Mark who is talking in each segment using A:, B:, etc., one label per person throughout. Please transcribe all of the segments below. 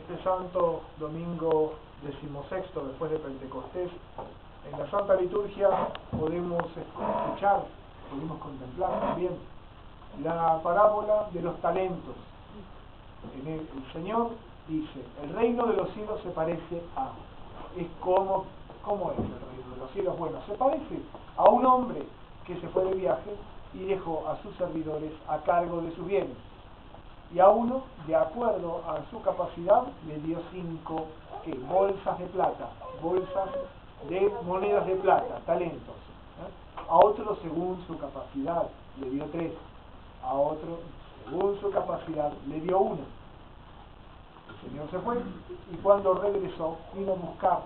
A: este santo domingo 16º después de Pentecostés, en la Santa Liturgia podemos escuchar, podemos contemplar también la parábola de los talentos. El Señor dice, el reino de los cielos se parece a... ¿Cómo es el reino de los cielos? Bueno, se parece a un hombre que se fue de viaje y dejó a sus servidores a cargo de sus bienes. Y a uno, de acuerdo a su capacidad, le dio 5 bolsas de plata, bolsas de monedas de plata, talentos. A otro, según su capacidad, le dio 3. A otro, según su capacidad, le dio 1. El Señor se fue y cuando regresó, vino a buscar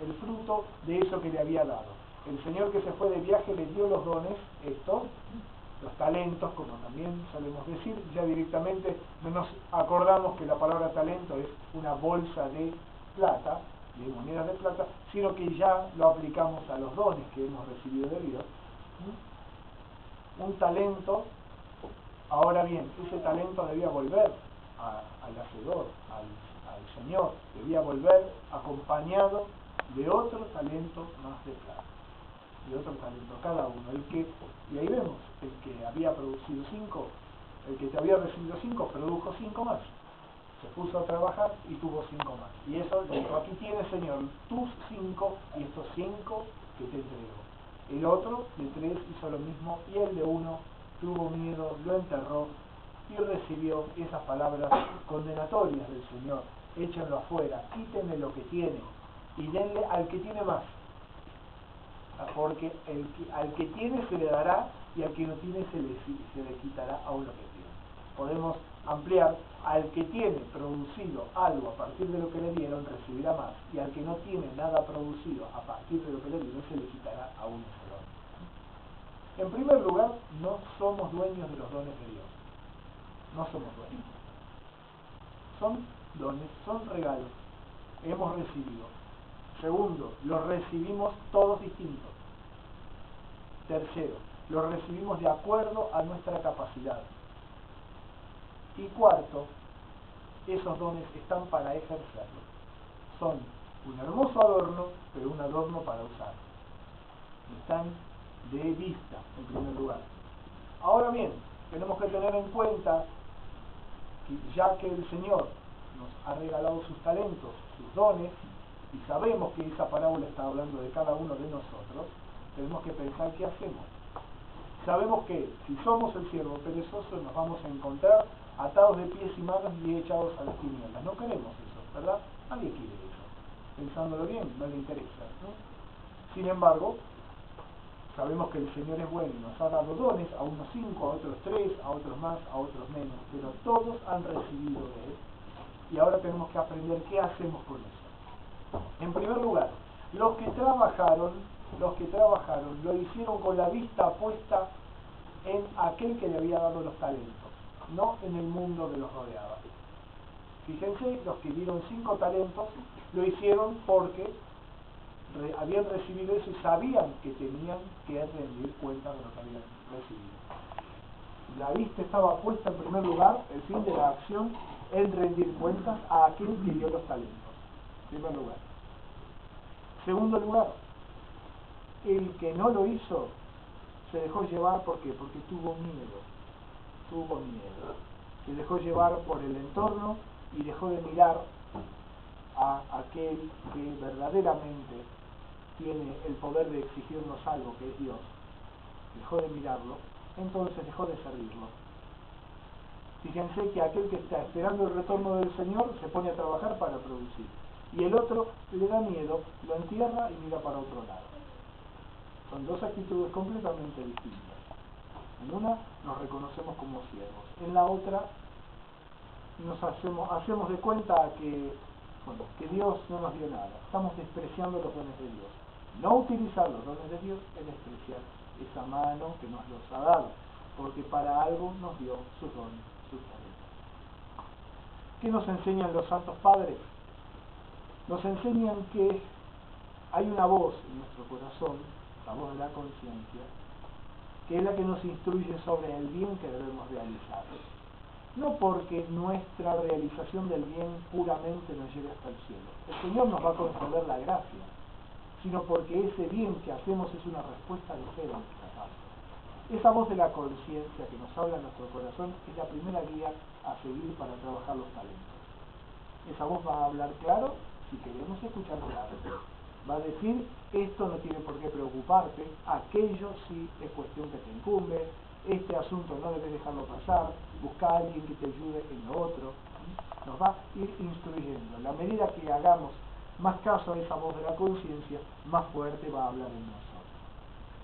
A: el fruto de eso que le había dado. El Señor que se fue de viaje le dio los dones, estos, los talentos, como también solemos decir. Ya directamente no nos acordamos que la palabra talento es una bolsa de plata, de monedas de plata, sino que ya lo aplicamos a los dones que hemos recibido de Dios. Un talento, ahora bien, ese talento debía volver al hacedor, al Señor, debía volver acompañado de otro talento más de plata, de otro talento cada uno. Y ahí vemos, el que había producido 5, el que te había recibido 5, produjo 5 más. Se puso a trabajar y tuvo 5 más. Y eso le dijo, aquí tienes, Señor, tus 5 y estos 5 que te entrego. El otro de 3 hizo lo mismo y el de 1 tuvo miedo, lo enterró y recibió esas palabras condenatorias del Señor. Échenlo afuera, quítenle lo que tiene y denle al que tiene más. Porque al que tiene se le dará y al que no tiene se le quitará aún lo que tiene. Podemos ampliar, al que tiene producido algo a partir de lo que le dieron recibirá más, y al que no tiene nada producido a partir de lo que le dieron se le quitará aún ese don. En primer lugar, no somos dueños de los dones de Dios. No somos dueños. Son dones, son regalos. Hemos recibido. Segundo, los recibimos todos distintos. Tercero, los recibimos de acuerdo a nuestra capacidad. Y cuarto, esos dones están para ejercerlos. Son un hermoso adorno, pero un adorno para usar. Están de vista, en primer lugar. Ahora bien, tenemos que tener en cuenta que ya que el Señor nos ha regalado sus talentos, sus dones, y sabemos que esa parábola está hablando de cada uno de nosotros, tenemos que pensar qué hacemos. Sabemos que si somos el siervo perezoso nos vamos a encontrar atados de pies y manos y echados a las tinieblas. No queremos eso, ¿verdad? Nadie quiere eso. Pensándolo bien, no le interesa, ¿no? Sin embargo, sabemos que el Señor es bueno y nos ha dado dones, a unos 5, a otros 3, a otros más, a otros menos, pero todos han recibido de Él. Y ahora tenemos que aprender qué hacemos con eso. En primer lugar, los que trabajaron lo hicieron con la vista puesta en aquel que le había dado los talentos, no en el mundo que los rodeaba. Fíjense, los que dieron 5 talentos lo hicieron porque habían recibido eso y sabían que tenían que rendir cuenta de lo que habían recibido. La vista estaba puesta en primer lugar, el fin de la acción, en rendir cuentas a aquel que dio los talentos. En primer lugar. Segundo lugar, el que no lo hizo se dejó llevar, ¿por qué? Porque tuvo miedo. Se dejó llevar por el entorno y dejó de mirar a aquel que verdaderamente tiene el poder de exigirnos algo, que es Dios. Dejó de mirarlo, entonces dejó de servirlo. Fíjense que aquel que está esperando el retorno del Señor se pone a trabajar para producir. Y el otro le da miedo, lo entierra y mira para otro lado. Son dos actitudes completamente distintas. En una nos reconocemos como siervos, en la otra nos hacemos de cuenta que Dios no nos dio nada. Estamos despreciando los dones de Dios. No utilizar los dones de Dios es despreciar esa mano que nos los ha dado, porque para algo nos dio sus dones, sus talentos. ¿Qué nos enseñan los santos padres? Nos enseñan que hay una voz en nuestro corazón, la voz de la conciencia, que es la que nos instruye sobre el bien que debemos realizar. no porque nuestra realización del bien puramente nos lleve hasta el cielo. El Señor nos va a conceder la gracia, sino porque ese bien que hacemos es una respuesta de fe de nuestra parte. Esa voz de la conciencia que nos habla en nuestro corazón es la primera guía a seguir para trabajar los talentos. Esa voz va a hablar claro si queremos escuchar claro. Va a decir, esto no tiene por qué preocuparte, aquello sí es cuestión que te incumbe, este asunto no debes dejarlo pasar, busca a alguien que te ayude en lo otro. Nos va a ir instruyendo. En la medida que hagamos más caso a esa voz de la conciencia, más fuerte va a hablar en nosotros.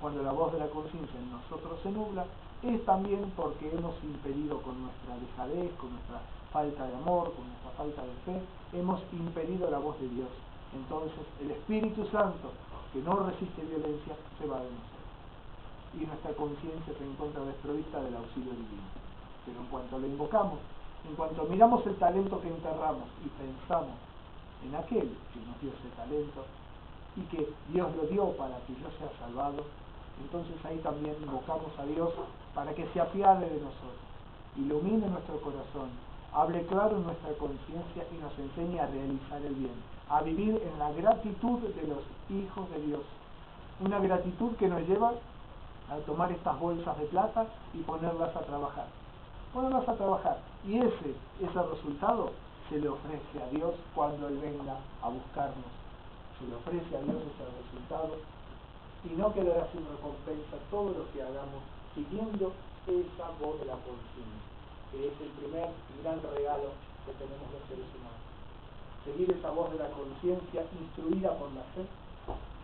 A: Cuando la voz de la conciencia en nosotros se nubla, es también porque hemos impedido con nuestra dejadez, con nuestra falta de amor, con nuestra falta de fe, hemos impedido la voz de Dios. Entonces el Espíritu Santo, que no resiste violencia, se va de nosotros. Y nuestra conciencia se encuentra desprovista del auxilio divino. Pero en cuanto lo invocamos, en cuanto miramos el talento que enterramos y pensamos en aquel que nos dio ese talento y que Dios lo dio para que yo sea salvado, entonces ahí también invocamos a Dios para que se apiade de nosotros, ilumine nuestro corazón, hable claro en nuestra conciencia y nos enseñe a realizar el bien, a vivir en la gratitud de los hijos de Dios. Una gratitud que nos lleva a tomar estas bolsas de plata y ponerlas a trabajar. Ponerlas a trabajar. Y ese resultado se le ofrece a Dios cuando Él venga a buscarnos. Se le ofrece a Dios ese resultado y no quedará sin recompensa todo lo que hagamos siguiendo esa voz de la conciencia, que es el primer y gran regalo que tenemos los seres humanos. Seguir esa voz de la conciencia instruida por la fe,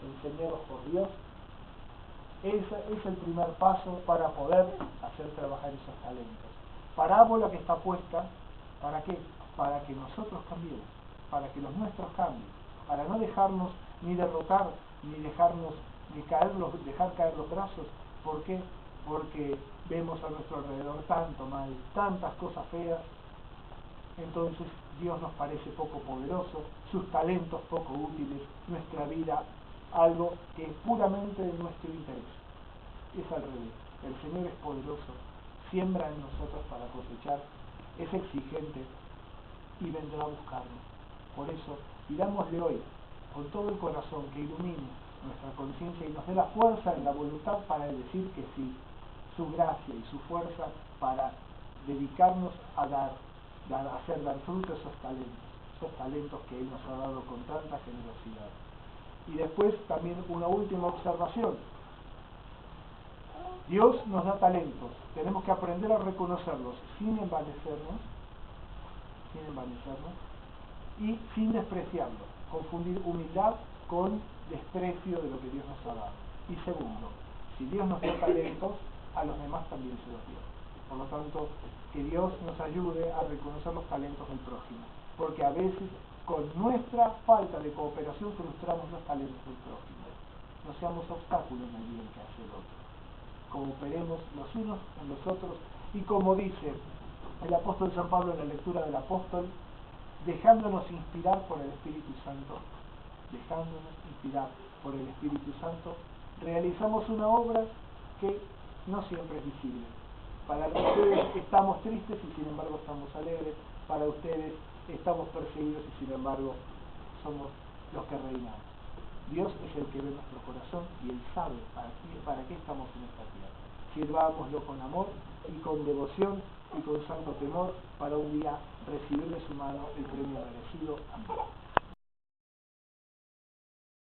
A: enseñados por Dios, ese es el primer paso para poder hacer trabajar esos talentos. Parábola que está puesta, ¿para qué? Para que nosotros cambiemos, para que los nuestros cambien, para no dejarnos ni derrotar, ni dejarnos dejar caer los brazos. ¿Por qué? Porque vemos a nuestro alrededor tanto mal, tantas cosas feas. Entonces Dios nos parece poco poderoso, sus talentos poco útiles, nuestra vida algo que es puramente de nuestro interés. Es al revés. El Señor es poderoso, siembra en nosotros para cosechar, es exigente y vendrá a buscarnos. Por eso, pidámosle hoy, con todo el corazón, que ilumine nuestra conciencia y nos dé la fuerza en la voluntad para decir que sí, su gracia y su fuerza para dedicarnos a hacer dar fruto a esos talentos que Él nos ha dado con tanta generosidad. Y después también una última observación. Dios nos da talentos, tenemos que aprender a reconocerlos sin envanecernos y sin despreciarlos, confundir humildad con desprecio de lo que Dios nos ha dado. Y segundo, si Dios nos dio talentos, a los demás también se los dio. Por lo tanto, que Dios nos ayude a reconocer los talentos del prójimo, porque a veces con nuestra falta de cooperación frustramos los talentos del prójimo. No seamos obstáculos en el bien que hace el otro. Cooperemos los unos en los otros y, como dice el apóstol San Pablo en la lectura del apóstol, dejándonos inspirar por el Espíritu Santo, realizamos una obra que no siempre es visible. Para ustedes estamos tristes y sin embargo estamos alegres, para ustedes estamos perseguidos y sin embargo somos los que reinamos. Dios es el que ve nuestro corazón y Él sabe para qué estamos en esta tierra. Sirvámoslo con amor y con devoción y con santo temor para un día recibir de su mano el premio merecido. Amén.